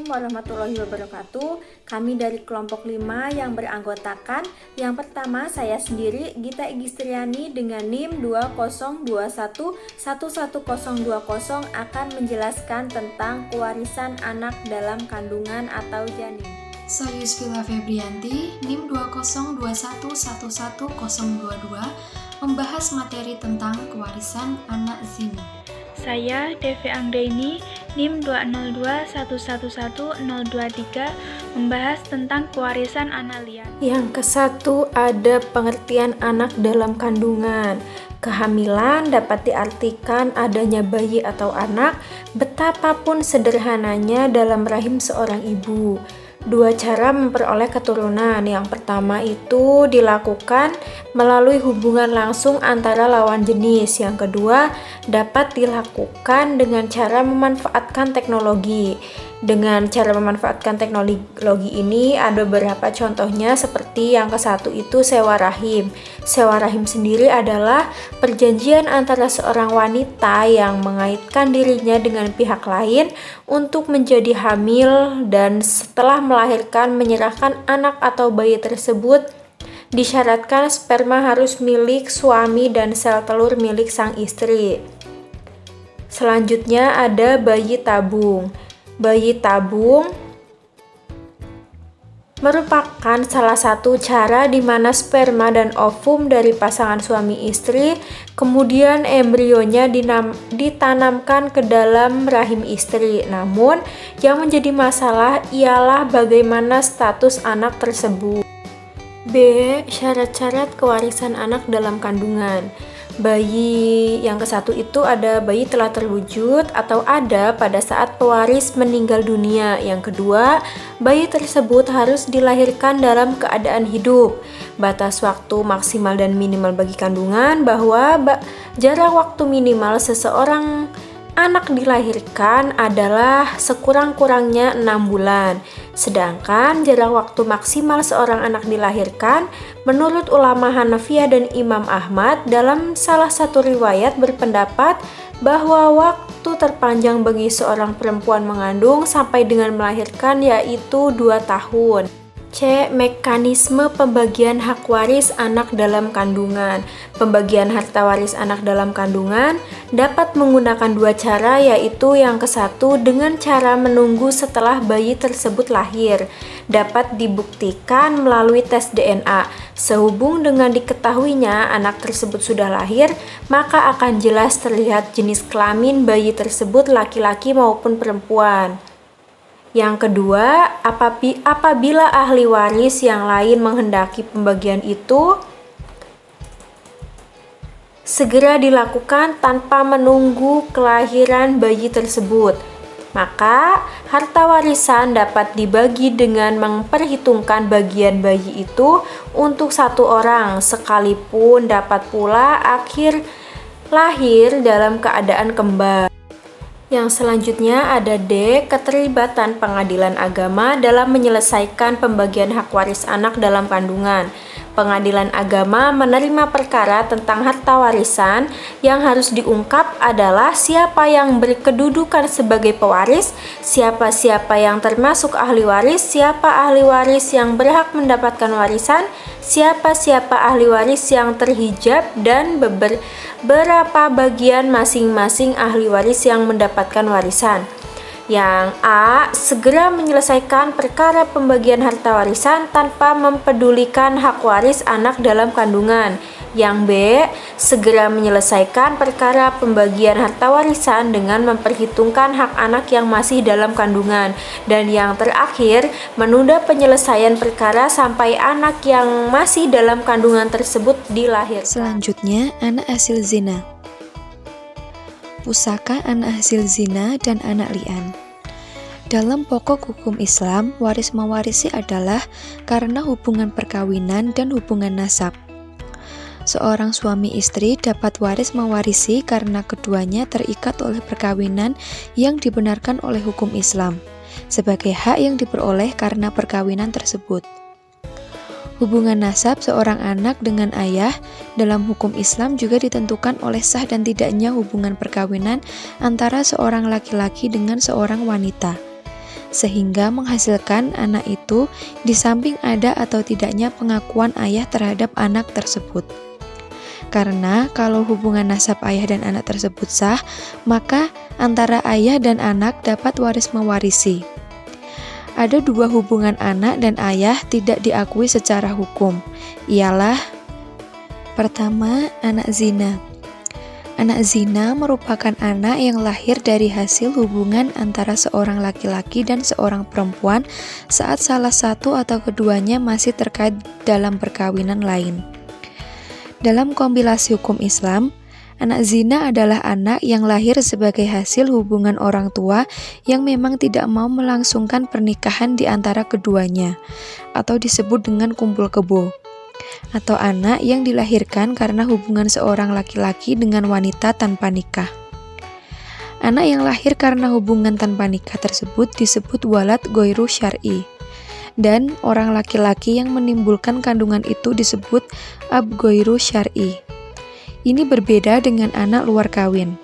Assalamualaikum warahmatullahi wabarakatuh. Kami dari kelompok 5 yang beranggotakan. Yang pertama saya sendiri Gita Igistriani dengan NIM 2021111020 akan menjelaskan tentang kewarisan anak dalam kandungan atau janin. Saya Yusfila Febrianti, NIM 2021111022 membahas materi tentang kewarisan anak zina. Saya Devi Anggraini, NIM 202111023 membahas tentang kewarisan anak liar. Yang ke-1 ada pengertian anak dalam kandungan. Kehamilan dapat diartikan adanya bayi atau anak betapapun sederhananya dalam rahim seorang ibu. 2 cara memperoleh keturunan. Yang pertama itu dilakukan melalui hubungan langsung antara lawan jenis. Yang kedua dapat dilakukan dengan cara memanfaatkan teknologi. Dengan cara memanfaatkan teknologi ini ada beberapa contohnya, seperti yang ke-1 itu sewa rahim. Sewa rahim sendiri adalah perjanjian antara seorang wanita yang mengaitkan dirinya dengan pihak lain untuk menjadi hamil dan setelah melahirkan menyerahkan anak atau bayi tersebut. Disyaratkan sperma harus milik suami dan sel telur milik sang istri. Selanjutnya ada bayi tabung. Bayi tabung merupakan salah satu cara di mana sperma dan ovum dari pasangan suami istri, kemudian embrionya ditanamkan ke dalam rahim istri. Namun, yang menjadi masalah ialah bagaimana status anak tersebut. B. Syarat-syarat kewarisan anak dalam kandungan. Bayi yang ke-1 itu ada bayi telah terwujud atau ada pada saat pewaris meninggal dunia. Yang kedua, bayi tersebut harus dilahirkan dalam keadaan hidup. Batas waktu maksimal dan minimal bagi kandungan bahwa jarak waktu minimal seseorang anak dilahirkan adalah sekurang-kurangnya 6 bulan. Sedangkan jarak waktu maksimal seorang anak dilahirkan menurut ulama Hanafiyah dan Imam Ahmad dalam salah satu riwayat berpendapat bahwa waktu terpanjang bagi seorang perempuan mengandung sampai dengan melahirkan yaitu 2 tahun. C. Mekanisme pembagian hak waris anak dalam kandungan. Pembagian harta waris anak dalam kandungan dapat menggunakan 2 cara, yaitu yang ke-1 dengan cara menunggu setelah bayi tersebut lahir. Dapat dibuktikan melalui tes DNA. Sehubung dengan diketahuinya anak tersebut sudah lahir, maka akan jelas terlihat jenis kelamin bayi tersebut laki-laki maupun perempuan. Yang kedua, apabila ahli waris yang lain menghendaki pembagian itu segera dilakukan tanpa menunggu kelahiran bayi tersebut, maka harta warisan dapat dibagi dengan memperhitungkan bagian bayi itu untuk 1 orang, sekalipun dapat pula akhir lahir dalam keadaan kembar. Yang selanjutnya ada D. Keterlibatan pengadilan agama dalam menyelesaikan pembagian hak waris anak dalam kandungan. Pengadilan agama menerima perkara tentang harta warisan. Yang harus diungkap adalah siapa yang berkedudukan sebagai pewaris, siapa-siapa yang termasuk ahli waris, siapa ahli waris yang berhak mendapatkan warisan, siapa-siapa ahli waris yang terhijab, dan berapa bagian masing-masing ahli waris yang mendapatkan warisan. Yang A. Segera menyelesaikan perkara pembagian harta warisan tanpa mempedulikan hak waris anak dalam kandungan. Yang B. Segera menyelesaikan perkara pembagian harta warisan dengan memperhitungkan hak anak yang masih dalam kandungan. Dan yang terakhir, menunda penyelesaian perkara sampai anak yang masih dalam kandungan tersebut dilahirkan. Selanjutnya, anak hasil zina. Pusaka anak hasil zina dan anak li'an. Dalam pokok hukum Islam, waris mewarisi adalah karena hubungan perkawinan dan hubungan nasab. Seorang suami istri dapat waris mewarisi karena keduanya terikat oleh perkawinan yang dibenarkan oleh hukum Islam, sebagai hak yang diperoleh karena perkawinan tersebut. Hubungan nasab seorang anak dengan ayah dalam hukum Islam juga ditentukan oleh sah dan tidaknya hubungan perkawinan antara seorang laki-laki dengan seorang wanita. sehingga menghasilkan anak itu di samping ada atau tidaknya pengakuan ayah terhadap anak tersebut. Karena kalau hubungan nasab ayah dan anak tersebut sah, maka antara ayah dan anak dapat waris-mewarisi. Ada dua hubungan anak dan ayah tidak diakui secara hukum, ialah pertama, anak zina. Anak zina merupakan anak yang lahir dari hasil hubungan antara seorang laki-laki dan seorang perempuan saat salah satu atau keduanya masih terkait dalam perkawinan lain. Dalam kompilasi hukum Islam, anak zina adalah anak yang lahir sebagai hasil hubungan orang tua yang memang tidak mau melangsungkan pernikahan di antara keduanya, atau disebut dengan kumpul kebo. Atau anak yang dilahirkan karena hubungan seorang laki-laki dengan wanita tanpa nikah. Anak yang lahir karena hubungan tanpa nikah tersebut disebut walad goiru syar'i, dan orang laki-laki yang menimbulkan kandungan itu disebut ab goiru syar'i. Ini berbeda dengan anak luar kawin.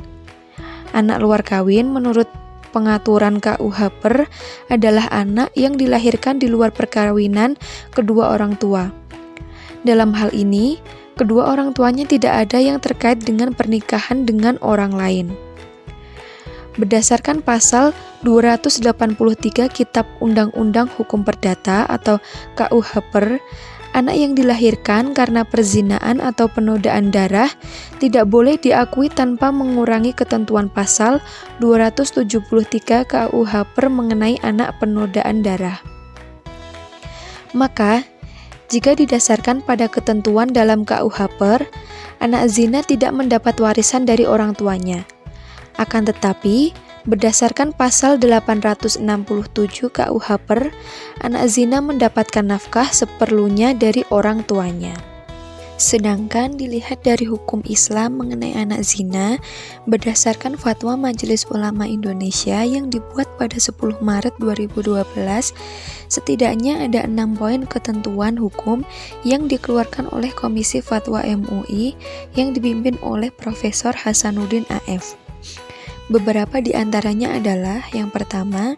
Anak luar kawin menurut pengaturan KUH Per adalah anak yang dilahirkan di luar perkawinan kedua orang tua. Dalam hal ini, kedua orang tuanya tidak ada yang terkait dengan pernikahan dengan orang lain. Berdasarkan pasal 283 Kitab Undang-Undang Hukum Perdata atau KUH Per, anak yang dilahirkan karena perzinaan atau penodaan darah tidak boleh diakui tanpa mengurangi ketentuan pasal 273 KUH Per mengenai anak penodaan darah. Maka, jika didasarkan pada ketentuan dalam KUH Per, anak zina tidak mendapat warisan dari orang tuanya. Akan tetapi, berdasarkan pasal 867 KUH Per, anak zina mendapatkan nafkah seperlunya dari orang tuanya. Sedangkan dilihat dari hukum Islam mengenai anak zina, berdasarkan fatwa Majelis Ulama Indonesia yang dibuat pada 10 Maret 2012, setidaknya ada 6 poin ketentuan hukum yang dikeluarkan oleh Komisi Fatwa MUI yang dipimpin oleh Profesor Hasanuddin AF. Beberapa di antaranya adalah, yang pertama,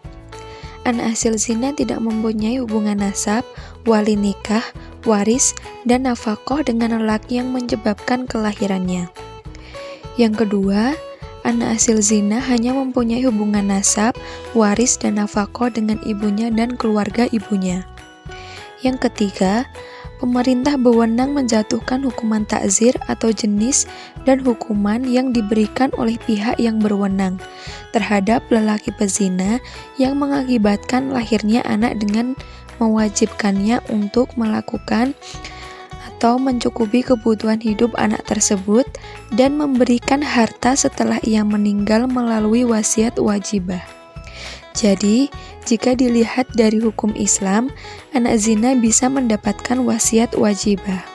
anak hasil zina tidak mempunyai hubungan nasab, wali nikah, waris, dan nafkah dengan lelaki yang menyebabkan kelahirannya. Yang kedua, anak hasil zina hanya mempunyai hubungan nasab, waris, dan nafkah dengan ibunya dan keluarga ibunya. Yang ketiga, pemerintah berwenang menjatuhkan hukuman takzir atau jenis dan hukuman yang diberikan oleh pihak yang berwenang terhadap lelaki pezina yang mengakibatkan lahirnya anak dengan mewajibkannya untuk melakukan atau mencukupi kebutuhan hidup anak tersebut dan memberikan harta setelah ia meninggal melalui wasiat wajibah. Jadi, jika dilihat dari hukum Islam, anak zina bisa mendapatkan wasiat wajibah.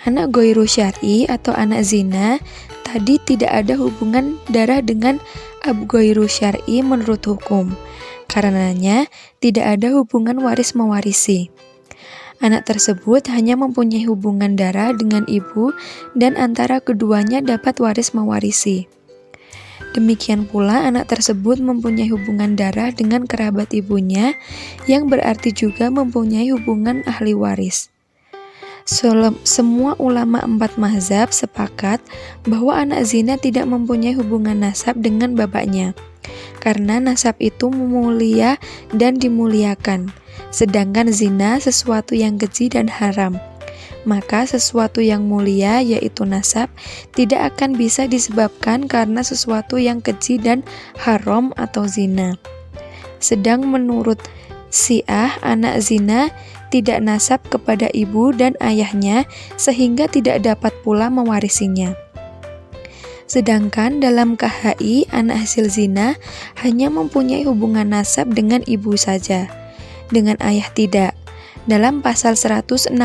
Anak goiru syar'i atau anak zina tadi tidak ada hubungan darah dengan ab goiru syar'i menurut hukum. Karenanya, tidak ada hubungan waris-mewarisi. Anak tersebut hanya mempunyai hubungan darah dengan ibu dan antara keduanya dapat waris-mewarisi. Demikian pula anak tersebut mempunyai hubungan darah dengan kerabat ibunya yang berarti juga mempunyai hubungan ahli waris. Semua ulama 4 mazhab sepakat bahwa anak zina tidak mempunyai hubungan nasab dengan bapaknya, karena nasab itu mulia dan dimuliakan, sedangkan zina sesuatu yang keji dan haram. Maka sesuatu yang mulia yaitu nasab tidak akan bisa disebabkan karena sesuatu yang keji dan haram atau zina. Sedang menurut Syiah, anak zina tidak nasab kepada ibu dan ayahnya sehingga tidak dapat pula mewarisinya. Sedangkan dalam KHI, anak hasil zina hanya mempunyai hubungan nasab dengan ibu saja, dengan ayah tidak. Dalam pasal 186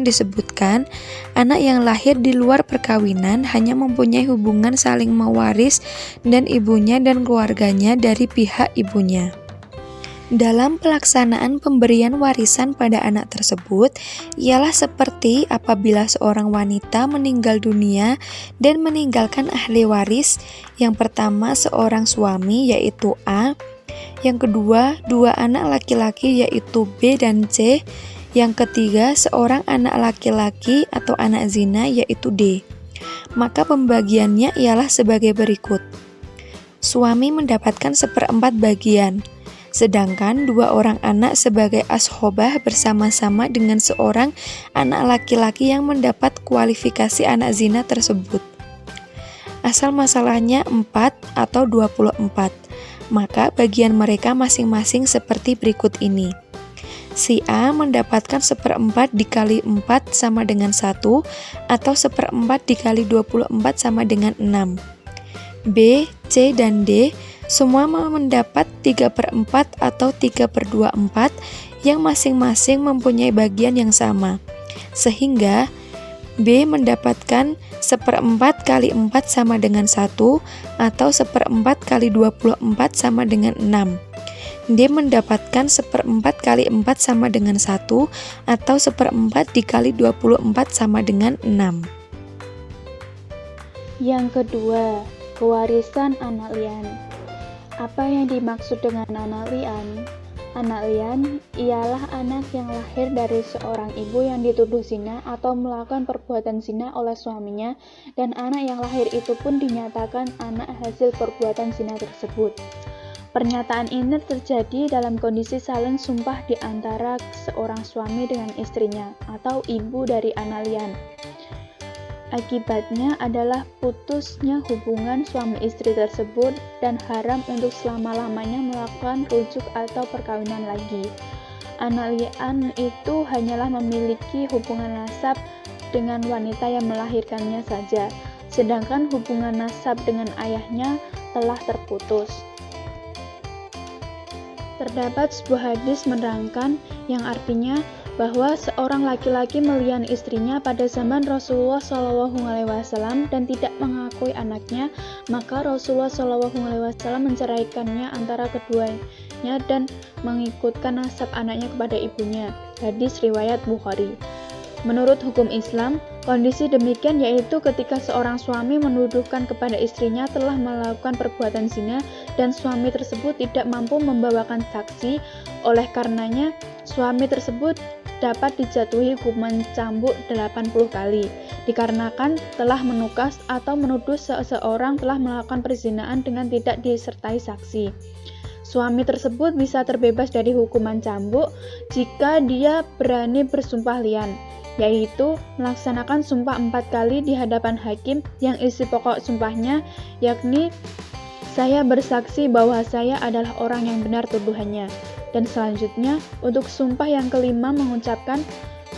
disebutkan, anak yang lahir di luar perkawinan hanya mempunyai hubungan saling mewaris dan ibunya dan keluarganya dari pihak ibunya. Dalam pelaksanaan pemberian warisan pada anak tersebut ialah seperti apabila seorang wanita meninggal dunia dan meninggalkan ahli waris, yang pertama seorang suami yaitu A, yang kedua dua anak laki-laki yaitu B dan C, yang ketiga seorang anak laki-laki atau anak zina yaitu D. Maka pembagiannya ialah sebagai berikut. Suami mendapatkan 1/4 bagian, sedangkan dua orang anak sebagai ashobah bersama-sama dengan seorang anak laki-laki yang mendapat kualifikasi anak zina tersebut. Asal masalahnya 4 atau 24, maka bagian mereka masing-masing seperti berikut ini. Si A mendapatkan 1/4 dikali 4 sama dengan 1, atau 1/4 dikali 24 sama dengan 6. B, C, dan D semua mendapat 3/4 atau 3/24 yang masing-masing mempunyai bagian yang sama. Sehingga B mendapatkan 1/4 kali 4 sama dengan 1, atau 1/4 kali 24 sama dengan 6. D mendapatkan 1/4 kali 4 sama dengan 1, atau 1/4 dikali 24 sama dengan 6. Yang kedua, pewarisan anak lian. Apa yang dimaksud dengan anak lian? Anak lian ialah anak yang lahir dari seorang ibu yang dituduh zina atau melakukan perbuatan zina oleh suaminya, dan anak yang lahir itu pun dinyatakan anak hasil perbuatan zina tersebut. Pernyataan ini terjadi dalam kondisi saling sumpah di antara seorang suami dengan istrinya atau ibu dari anak lian. Akibatnya adalah putusnya hubungan suami istri tersebut dan haram untuk selama-lamanya melakukan rujuk atau perkawinan lagi. Anak lian itu hanyalah memiliki hubungan nasab dengan wanita yang melahirkannya saja, sedangkan hubungan nasab dengan ayahnya telah terputus. Terdapat sebuah hadis menerangkan yang artinya bahwa seorang laki-laki melian istrinya pada zaman Rasulullah SAW dan tidak mengakui anaknya, maka Rasulullah SAW menceraikannya antara keduanya dan mengikutkan nasab anaknya kepada ibunya. Hadis riwayat Bukhari. Menurut hukum Islam, kondisi demikian yaitu ketika seorang suami menuduhkan kepada istrinya telah melakukan perbuatan zina dan suami tersebut tidak mampu membawakan saksi, oleh karenanya suami tersebut dapat dijatuhi hukuman cambuk 80 kali, dikarenakan telah menukas atau menuduh seseorang telah melakukan perzinaan dengan tidak disertai saksi. Suami tersebut bisa terbebas dari hukuman cambuk jika dia berani bersumpah lian, yaitu melaksanakan sumpah 4 kali di hadapan hakim yang isi pokok sumpahnya yakni saya bersaksi bahwa saya adalah orang yang benar tuduhannya. Dan selanjutnya, untuk sumpah yang kelima mengucapkan,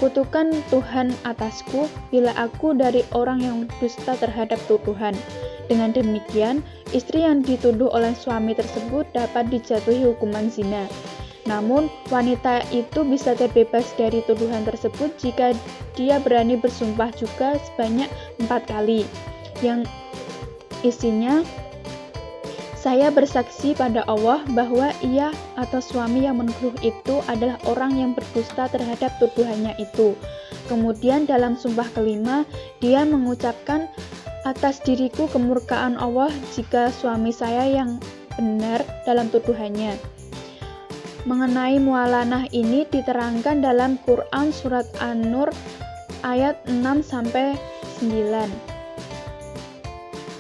kutukan Tuhan atasku bila aku dari orang yang dusta terhadap tuduhan. Dengan demikian, istri yang dituduh oleh suami tersebut dapat dijatuhi hukuman zina. Namun, wanita itu bisa terbebas dari tuduhan tersebut jika dia berani bersumpah juga sebanyak 4 kali, yang isinya, saya bersaksi pada Allah bahwa ia atau suami yang menuduh itu adalah orang yang berdusta terhadap tuduhannya itu. Kemudian dalam sumpah kelima, dia mengucapkan atas diriku kemurkaan Allah jika suami saya yang benar dalam tuduhannya. Mengenai mualanah ini diterangkan dalam Quran Surat An-Nur ayat 6-9.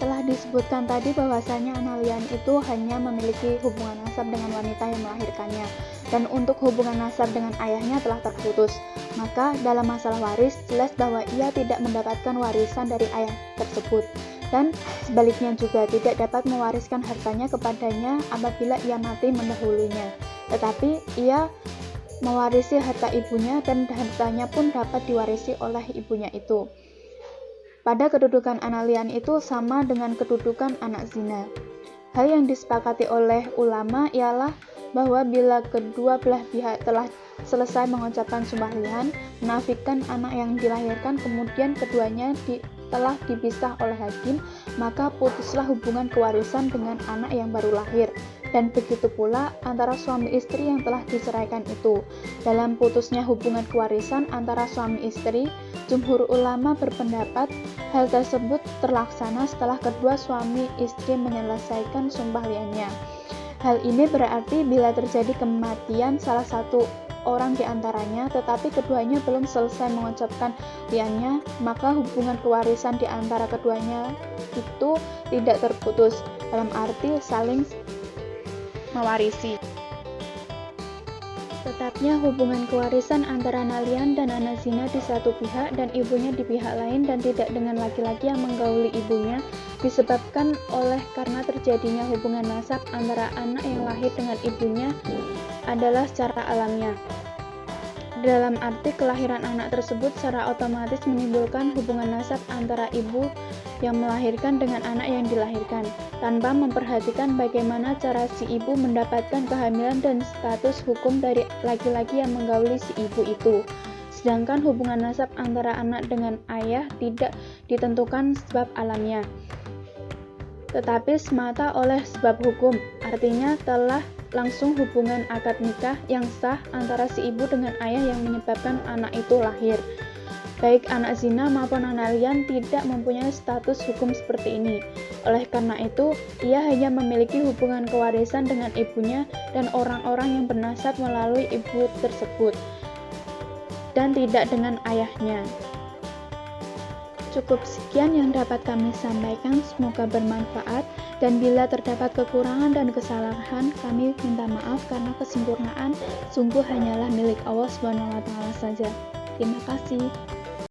Telah disebutkan tadi bahwasanya anak lian itu hanya memiliki hubungan nasab dengan wanita yang melahirkannya, dan untuk hubungan nasab dengan ayahnya telah terputus. Maka dalam masalah waris jelas bahwa ia tidak mendapatkan warisan dari ayah tersebut, dan sebaliknya juga tidak dapat mewariskan hartanya kepadanya apabila ia mati mendahulunya, tetapi ia mewarisi harta ibunya dan hartanya pun dapat diwarisi oleh ibunya itu. Pada kedudukan anak lian itu sama dengan kedudukan anak zina. Hal yang disepakati oleh ulama ialah bahwa bila kedua belah pihak telah selesai mengucapkan sumpah lian, menafikan anak yang dilahirkan, kemudian keduanya telah dipisah oleh hakim, maka putuslah hubungan kewarisan dengan anak yang baru lahir. dan begitu pula antara suami istri yang telah diceraikan itu. Dalam putusnya hubungan kewarisan antara suami istri, jumhur ulama berpendapat hal tersebut terlaksana setelah kedua suami istri menyelesaikan sumpah liannya. Hal ini berarti bila terjadi kematian salah satu orang di antaranya, tetapi keduanya belum selesai mengucapkan liannya, maka hubungan kewarisan di antara keduanya itu tidak terputus, dalam arti saling mewarisi. Tetapnya hubungan kewarisan antara anak lian dan anak zina di satu pihak dan ibunya di pihak lain dan tidak dengan laki-laki yang menggauli ibunya disebabkan oleh karena terjadinya hubungan nasab antara anak yang lahir dengan ibunya adalah secara alamiah. Dalam arti kelahiran anak tersebut secara otomatis menimbulkan hubungan nasab antara ibu yang melahirkan dengan anak yang dilahirkan, tanpa memperhatikan bagaimana cara si ibu mendapatkan kehamilan dan status hukum dari laki-laki yang menggauli si ibu itu. Sedangkan hubungan nasab antara anak dengan ayah tidak ditentukan sebab alamiah, tetapi semata oleh sebab hukum, artinya telah langsung hubungan akad nikah yang sah antara si ibu dengan ayah yang menyebabkan anak itu lahir. Baik anak zina maupun anak lian tidak mempunyai status hukum seperti ini. Oleh karena itu, ia hanya memiliki hubungan kewarisan dengan ibunya dan orang-orang yang bernasab melalui ibu tersebut, dan tidak dengan ayahnya. Cukup sekian yang dapat kami sampaikan, semoga bermanfaat, dan bila terdapat kekurangan dan kesalahan, kami minta maaf karena kesempurnaan sungguh hanyalah milik Allah SWT saja. Terima kasih.